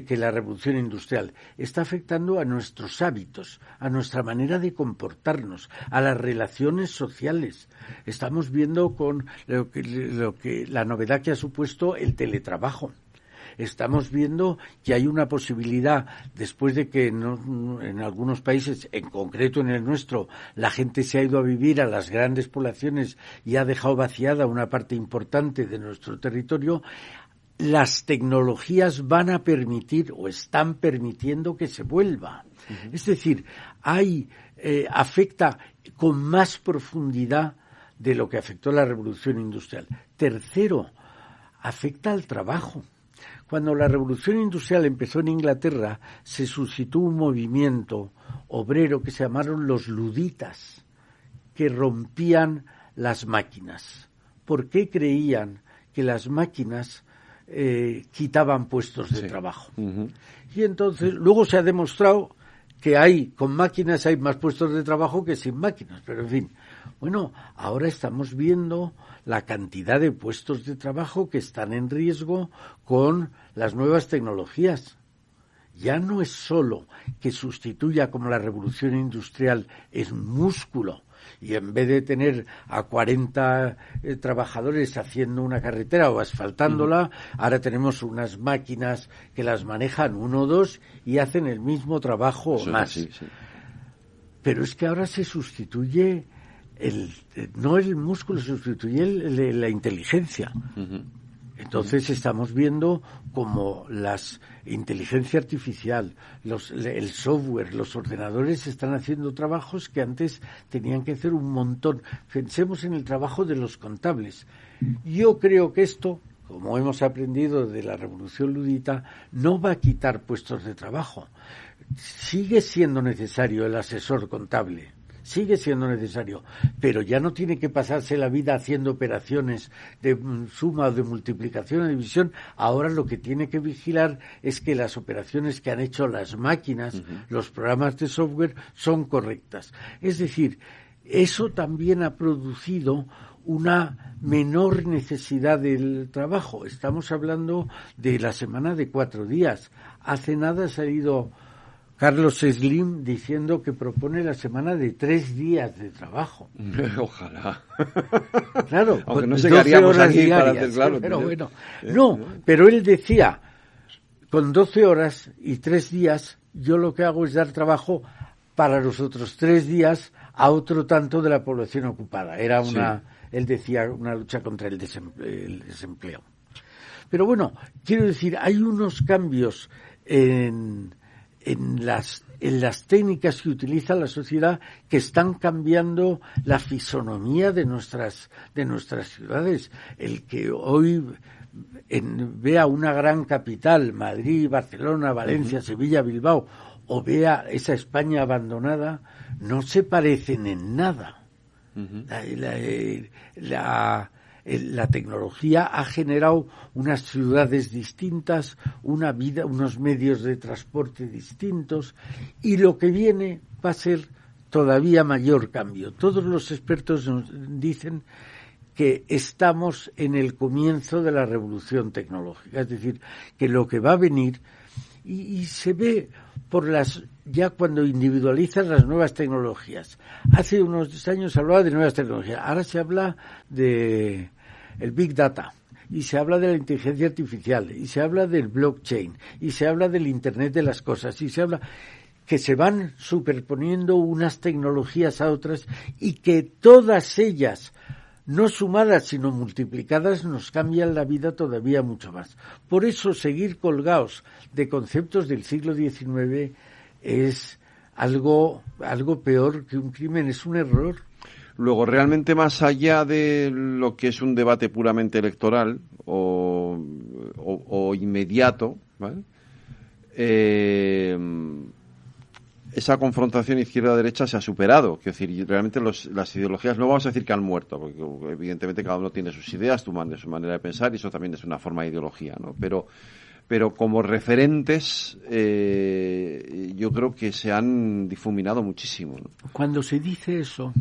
que la revolución industrial. Está afectando a nuestros hábitos, a nuestra manera de comportarnos, a las relaciones sociales. Estamos viendo con lo que la novedad que ha supuesto el teletrabajo. Estamos viendo que hay una posibilidad, después de que en algunos países, en concreto en el nuestro, la gente se ha ido a vivir a las grandes poblaciones y ha dejado vaciada una parte importante de nuestro territorio, las tecnologías van a permitir o están permitiendo que se vuelva. Uh-huh. Es decir, afecta con más profundidad de lo que afectó la revolución industrial. Tercero, afecta al trabajo. Cuando la revolución industrial empezó en Inglaterra, se suscitó un movimiento obrero que se llamaron los luditas, que rompían las máquinas. ¿Por qué creían que las máquinas quitaban puestos de trabajo? Uh-huh. Y entonces, luego se ha demostrado que con máquinas hay más puestos de trabajo que sin máquinas, pero en fin. Bueno, ahora estamos viendo la cantidad de puestos de trabajo que están en riesgo con las nuevas tecnologías. Ya no es solo que sustituya, como la revolución industrial, el músculo, y en vez de tener a 40 trabajadores haciendo una carretera o asfaltándola, ahora tenemos unas máquinas que las manejan 1 o 2 y hacen el mismo trabajo o más. Sí. Pero es que ahora se sustituye no el músculo, se sustituye la inteligencia. Uh-huh. Entonces estamos viendo como inteligencia artificial, el software, los ordenadores están haciendo trabajos que antes tenían que hacer un montón. Pensemos en el trabajo de los contables. Yo creo que esto, como hemos aprendido de la revolución ludita, no va a quitar puestos de trabajo. Sigue siendo necesario el asesor contable. Sigue siendo necesario, pero ya no tiene que pasarse la vida haciendo operaciones de suma o de multiplicación o división. Ahora lo que tiene que vigilar es que las operaciones que han hecho las máquinas, uh-huh, los programas de software, son correctas. Es decir, eso también ha producido una menor necesidad del trabajo. Estamos hablando de la semana de 4 días. Hace nada ha salido Carlos Slim diciendo que propone la semana de 3 días de trabajo. Ojalá. Claro, aunque no llegaríamos aquí diarias, para hacer, claro. Pero bueno, no, pero él decía, con 12 horas y 3 días, yo lo que hago es dar trabajo para los otros 3 días a otro tanto de la población ocupada. Era él decía, una lucha contra el desempleo. Pero bueno, quiero decir, hay unos cambios en las técnicas que utiliza la sociedad que están cambiando la fisonomía de nuestras ciudades. El que hoy vea una gran capital, Madrid, Barcelona, Valencia, Sevilla, Bilbao, o vea esa España abandonada, no se parecen en nada. La tecnología ha generado unas ciudades distintas, una vida, unos medios de transporte distintos, y lo que viene va a ser todavía mayor cambio. Todos los expertos nos dicen que estamos en el comienzo de la revolución tecnológica, es decir, que lo que va a venir y se ve ya cuando individualizan las nuevas tecnologías. Hace unos años se hablaba de nuevas tecnologías, ahora se habla de el Big Data, y se habla de la inteligencia artificial, y se habla del blockchain, y se habla del Internet de las cosas, y se habla que se van superponiendo unas tecnologías a otras y que todas ellas, no sumadas sino multiplicadas, nos cambian la vida todavía mucho más. Por eso seguir colgados de conceptos del siglo XIX es algo peor que un crimen, es un error. Luego, realmente más allá de lo que es un debate puramente electoral o inmediato, ¿vale? Esa confrontación izquierda-derecha se ha superado. Quiero decir, realmente las ideologías, no vamos a decir que han muerto, porque evidentemente cada uno tiene sus ideas, su manera de pensar, y eso también es una forma de ideología, ¿no? Pero como referentes, yo creo que se han difuminado muchísimo, ¿no? Cuando se dice eso,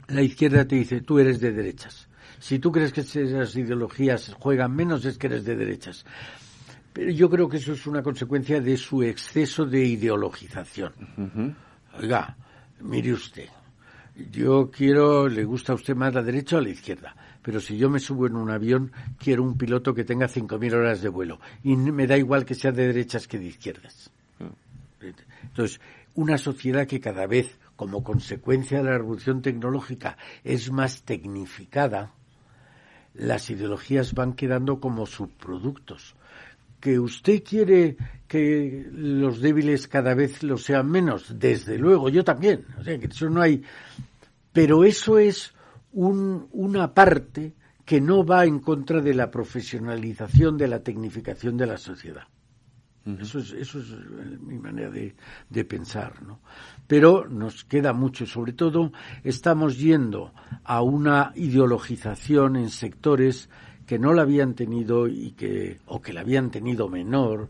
la izquierda te dice, tú eres de derechas. Si tú crees que esas ideologías juegan menos, es que eres de derechas. Pero yo creo que eso es una consecuencia de su exceso de ideologización. Oiga, mire usted, ¿le gusta a usted más la derecha o la izquierda? Pero si yo me subo en un avión, quiero un piloto que tenga 5.000 horas de vuelo. Y me da igual que sea de derechas que de izquierdas. Entonces, una sociedad que cada vez, como consecuencia de la revolución tecnológica, es más tecnificada, las ideologías van quedando como subproductos. ¿Que usted quiere que los débiles cada vez lo sean menos? Desde luego, yo también. O sea, que eso no hay. Pero eso es una parte que no va en contra de la profesionalización, de la tecnificación de la sociedad. Eso es mi manera de pensar, ¿no? Pero nos queda mucho, sobre todo estamos yendo a una ideologización en sectores que no la habían tenido o que la habían tenido menor,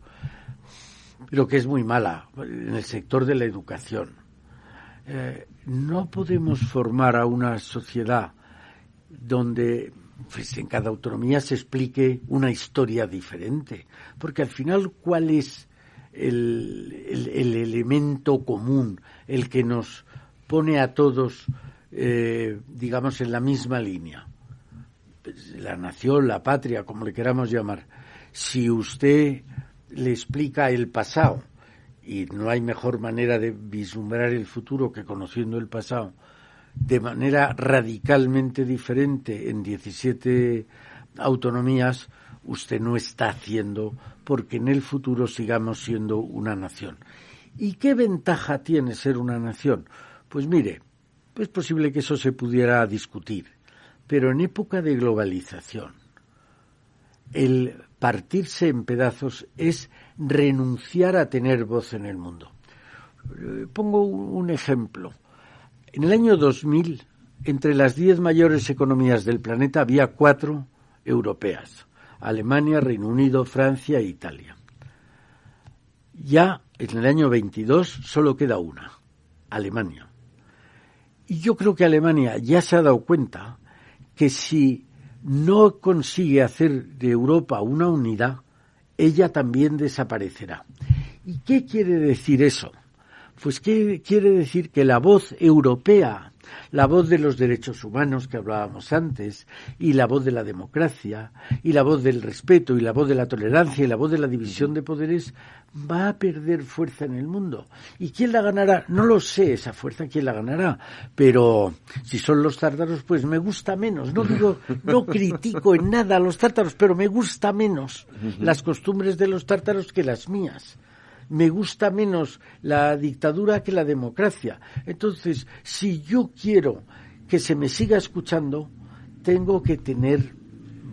pero que es muy mala en el sector de la educación. No podemos formar a una sociedad donde pues, en cada autonomía se explique una historia diferente, porque al final, ¿cuál es el elemento común, el que nos pone a todos, digamos, en la misma línea? La nación, la patria, como le queramos llamar. Si usted le explica el pasado, y no hay mejor manera de vislumbrar el futuro que conociendo el pasado, de manera radicalmente diferente en 17 autonomías, usted no está haciendo porque en el futuro sigamos siendo una nación. ¿Y qué ventaja tiene ser una nación? Pues mire, es posible que eso se pudiera discutir. Pero en época de globalización, el partirse en pedazos es renunciar a tener voz en el mundo. Pongo un ejemplo. En el año 2000, entre las 10 mayores economías del planeta había 4 europeas: Alemania, Reino Unido, Francia e Italia. Ya en el año 22 solo queda una, Alemania. Y yo creo que Alemania ya se ha dado cuenta que si no consigue hacer de Europa una unidad, ella también desaparecerá. ¿Y qué quiere decir eso? Pues quiere decir que la voz europea, la voz de los derechos humanos que hablábamos antes, y la voz de la democracia, y la voz del respeto, y la voz de la tolerancia, y la voz de la división de poderes, va a perder fuerza en el mundo. ¿Y quién la ganará? No lo sé, esa fuerza, quién la ganará. Pero si son los tártaros, pues me gusta menos. No critico en nada a los tártaros, pero me gusta menos las costumbres de los tártaros que las mías. Me gusta menos la dictadura que la democracia. Entonces, si yo quiero que se me siga escuchando, tengo que tener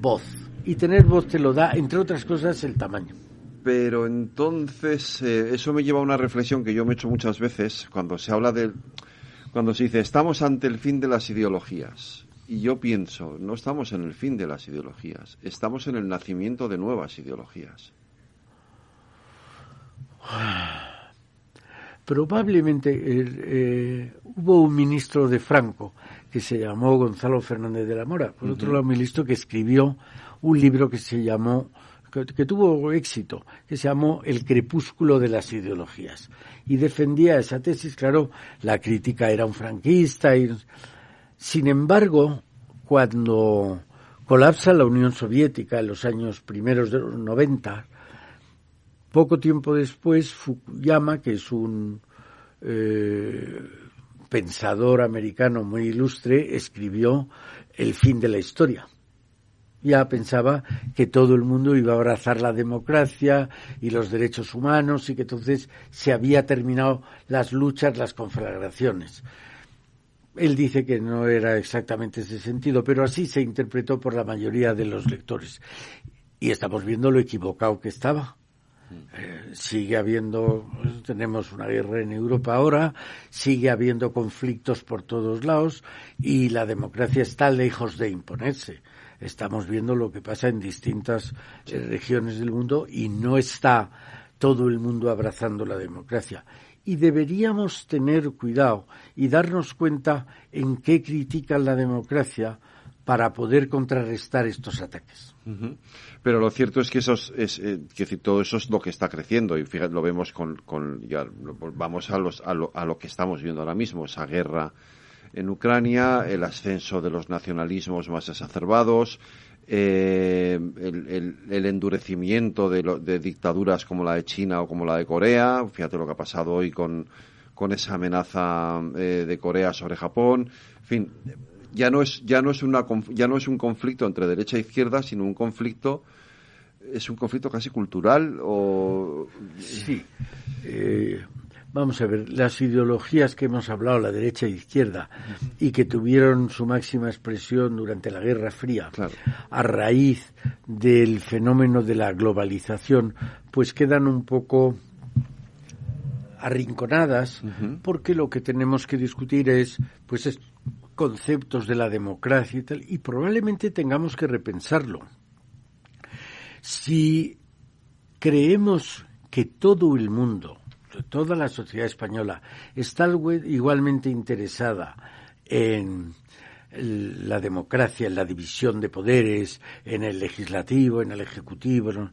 voz. Y tener voz te lo da, entre otras cosas, el tamaño. Pero entonces, eso me lleva a una reflexión que yo me he hecho muchas veces cuando se habla cuando se dice, estamos ante el fin de las ideologías. Y yo pienso, no estamos en el fin de las ideologías, estamos en el nacimiento de nuevas ideologías. Probablemente hubo un ministro de Franco que se llamó Gonzalo Fernández de la Mora, por otro lado un ministro que escribió un libro que se llamó, que tuvo éxito, que se llamó El crepúsculo de las ideologías, y defendía esa tesis. Claro, la crítica era un franquista, sin embargo, cuando colapsa la Unión Soviética en los años primeros de los 90, poco tiempo después, Fukuyama, que es un pensador americano muy ilustre, escribió El fin de la historia. Ya pensaba que todo el mundo iba a abrazar la democracia y los derechos humanos y que entonces se había terminado las luchas, las conflagraciones. Él dice que no era exactamente ese sentido, pero así se interpretó por la mayoría de los lectores. Y estamos viendo lo equivocado que estaba. Sigue habiendo, tenemos una guerra en Europa ahora, sigue habiendo conflictos por todos lados y la democracia está lejos de imponerse. Estamos viendo lo que pasa en distintas regiones del mundo y no está todo el mundo abrazando la democracia. Y deberíamos tener cuidado y darnos cuenta en qué critican la democracia para poder contrarrestar estos ataques. Pero lo cierto es que todo eso es lo que está creciendo y fíjate, lo vemos ya vamos a lo que estamos viendo ahora mismo, esa guerra en Ucrania, el ascenso de los nacionalismos más exacerbados, el endurecimiento de dictaduras como la de China o como la de Corea. Fíjate lo que ha pasado hoy con esa amenaza de Corea sobre Japón. En fin, ya no es un conflicto entre derecha e izquierda, sino un conflicto casi cultural o sí. Vamos a ver, las ideologías que hemos hablado, la derecha e izquierda, y que tuvieron su máxima expresión durante la Guerra Fría, claro, a raíz del fenómeno de la globalización, pues quedan un poco arrinconadas, porque lo que tenemos que discutir es conceptos de la democracia y tal, y probablemente tengamos que repensarlo. Si creemos que todo el mundo, toda la sociedad española, está igualmente interesada en la democracia, en la división de poderes, en el legislativo, en el ejecutivo, ¿no?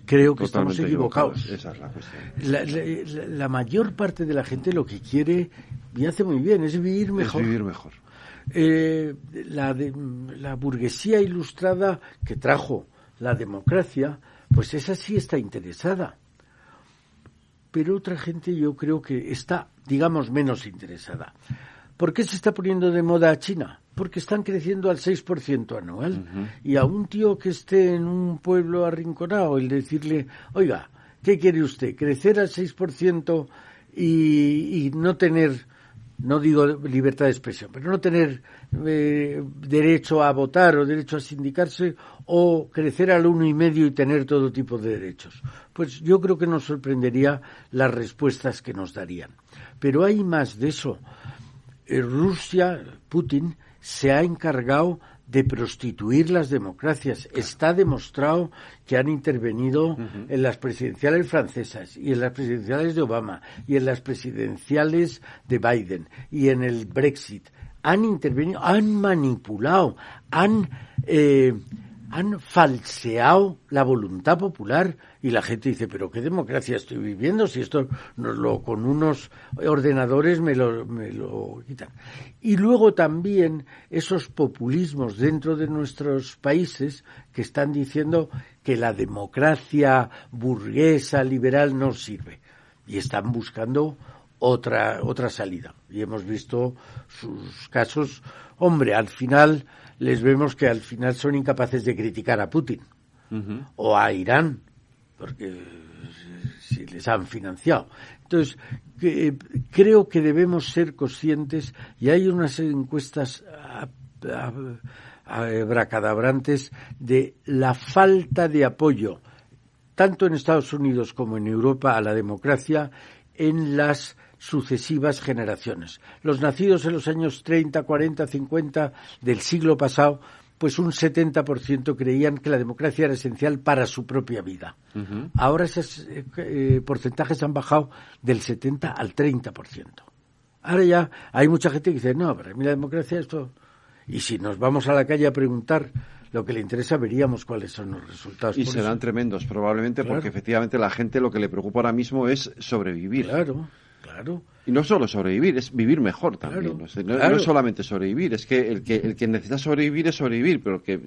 Creo que estamos equivocados. Esa es la cuestión. La mayor parte de la gente lo que quiere, y hace muy bien, es vivir mejor. La burguesía ilustrada que trajo la democracia, pues esa sí está interesada. Pero otra gente yo creo que está, digamos, menos interesada. ¿Por qué se está poniendo de moda China? Porque están creciendo al 6% anual. Y a un tío que esté en un pueblo arrinconado, el decirle, oiga, ¿qué quiere usted? ¿Crecer al 6% y no tener, no digo libertad de expresión, pero no tener derecho a votar o derecho a sindicarse, o crecer al 1,5% y tener todo tipo de derechos? Pues yo creo que nos sorprendería las respuestas que nos darían. Pero hay más de eso. Rusia, Putin, se ha encargado de prostituir las democracias. Está demostrado que han intervenido en las presidenciales francesas y en las presidenciales de Obama y en las presidenciales de Biden y en el Brexit. Han intervenido, han manipulado, han han falseado la voluntad popular y la gente dice, pero ¿qué democracia estoy viviendo si esto con unos ordenadores me lo quitan? Y luego también esos populismos dentro de nuestros países que están diciendo que la democracia burguesa, liberal no sirve y están buscando otra salida. Y hemos visto sus casos. Hombre, al final les vemos que al final son incapaces de criticar a Putin o a Irán, porque si les han financiado. Entonces, creo que debemos ser conscientes, y hay unas encuestas abracadabrantes de la falta de apoyo, tanto en Estados Unidos como en Europa, a la democracia en las sucesivas generaciones. Los nacidos en los años 30, 40, 50 del siglo pasado, pues un 70% creían que la democracia era esencial para su propia vida. Ahora esos porcentajes han bajado del 70 al 30%. Ahora ya hay mucha gente que dice, no, para mí la democracia esto... Y si nos vamos a la calle a preguntar lo que le interesa, veríamos cuáles son los resultados. Y serán tremendos, probablemente, claro. Porque efectivamente la gente lo que le preocupa ahora mismo es sobrevivir. Claro. Y no solo sobrevivir, es vivir mejor también. Claro. No es solamente sobrevivir, es que el que necesita sobrevivir es sobrevivir, pero el que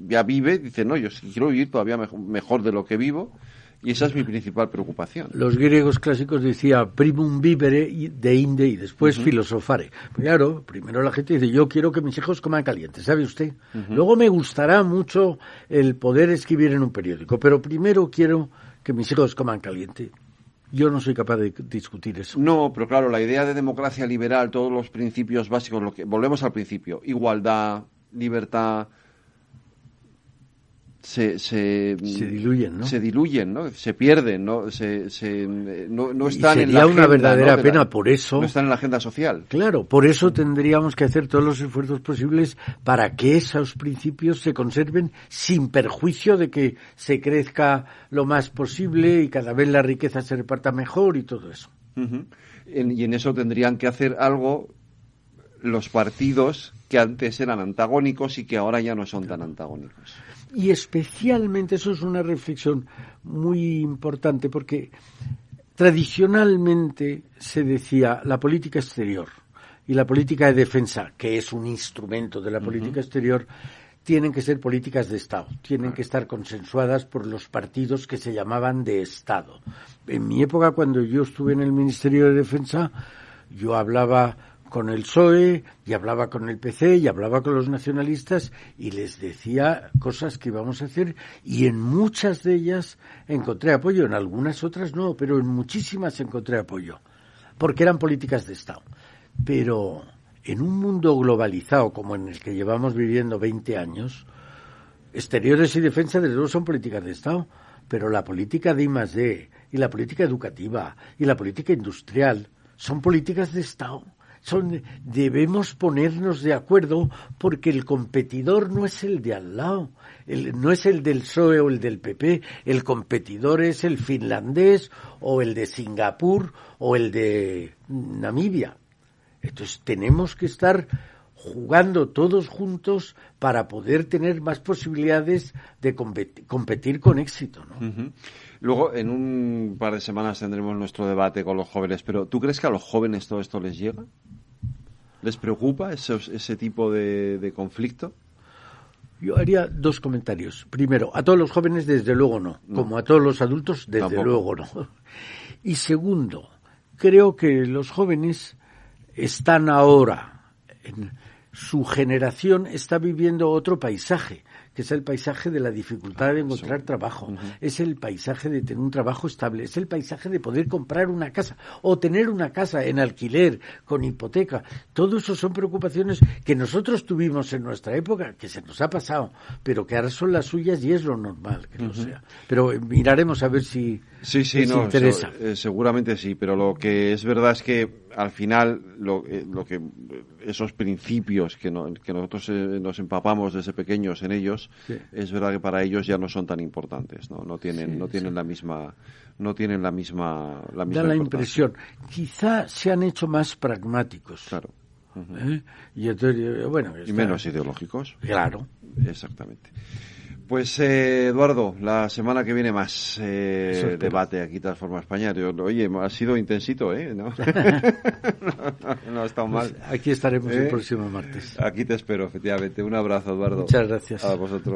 ya vive dice, no, yo quiero vivir todavía mejor de lo que vivo, y esa es mi principal preocupación. Los griegos clásicos decían primum vivere de inde y después filosofare. Pues claro, primero la gente dice, yo quiero que mis hijos coman caliente, ¿sabe usted? Luego me gustará mucho el poder escribir en un periódico, pero primero quiero que mis hijos coman caliente. Yo no soy capaz de discutir eso. No, pero claro, la idea de democracia liberal, todos los principios básicos, volvemos al principio, igualdad, libertad, se diluyen, ¿no? Se diluyen, ¿no? Se pierden, ¿no? No están en la agenda. Sería una verdadera pena, por eso. No están en la agenda social. Claro, por eso tendríamos que hacer todos los esfuerzos posibles para que esos principios se conserven sin perjuicio de que se crezca lo más posible y cada vez la riqueza se reparta mejor y todo eso. Y en eso tendrían que hacer algo los partidos que antes eran antagónicos y que ahora ya no son tan antagónicos. Y especialmente, eso es una reflexión muy importante, porque tradicionalmente se decía la política exterior y la política de defensa, que es un instrumento de la política exterior, tienen que ser políticas de Estado, tienen que estar consensuadas por los partidos que se llamaban de Estado. En mi época, cuando yo estuve en el Ministerio de Defensa, yo hablaba con el PSOE, y hablaba con el PC, y hablaba con los nacionalistas, y les decía cosas que íbamos a hacer, y en muchas de ellas encontré apoyo, en algunas otras no, pero en muchísimas encontré apoyo, porque eran políticas de Estado. Pero en un mundo globalizado como en el que llevamos viviendo 20 años, exteriores y defensa desde luego son políticas de Estado, pero la política de I+D, y la política educativa, y la política industrial, son políticas de Estado. Debemos ponernos de acuerdo porque el competidor no es el de al lado, no es el del PSOE o el del PP, el competidor es el finlandés o el de Singapur o el de Namibia. Entonces tenemos que estar jugando todos juntos para poder tener más posibilidades de competir con éxito, ¿no? Luego, en un par de semanas tendremos nuestro debate con los jóvenes, pero ¿tú crees que a los jóvenes todo esto les llega? ¿Les preocupa ese tipo de conflicto? Yo haría dos comentarios. Primero, a todos los jóvenes desde luego no, como a todos los adultos desde Tampoco. luego no. Y segundo, creo que los jóvenes están ahora, su generación está viviendo otro paisaje, que es el paisaje de la dificultad de encontrar trabajo, es el paisaje de tener un trabajo estable, es el paisaje de poder comprar una casa o tener una casa en alquiler, con hipoteca. Todo eso son preocupaciones que nosotros tuvimos en nuestra época, que se nos ha pasado, pero que ahora son las suyas y es lo normal que lo sea. Pero miraremos a ver si les interesa. Seguramente sí, pero lo que es verdad es que al final lo que esos principios que nosotros nos empapamos desde pequeños en ellos, es verdad que para ellos ya no son tan importantes, no tienen la misma da la impresión, quizá se han hecho más pragmáticos. Claro. Y entonces, bueno, y menos ideológicos. Claro. Exactamente. Pues Eduardo, la semana que viene más debate aquí Transforma España. Oye, ha sido intensito, ¿no? No ha estado mal. Pues aquí estaremos el próximo martes. Aquí te espero, efectivamente. Un abrazo, Eduardo. Muchas gracias. A vosotros.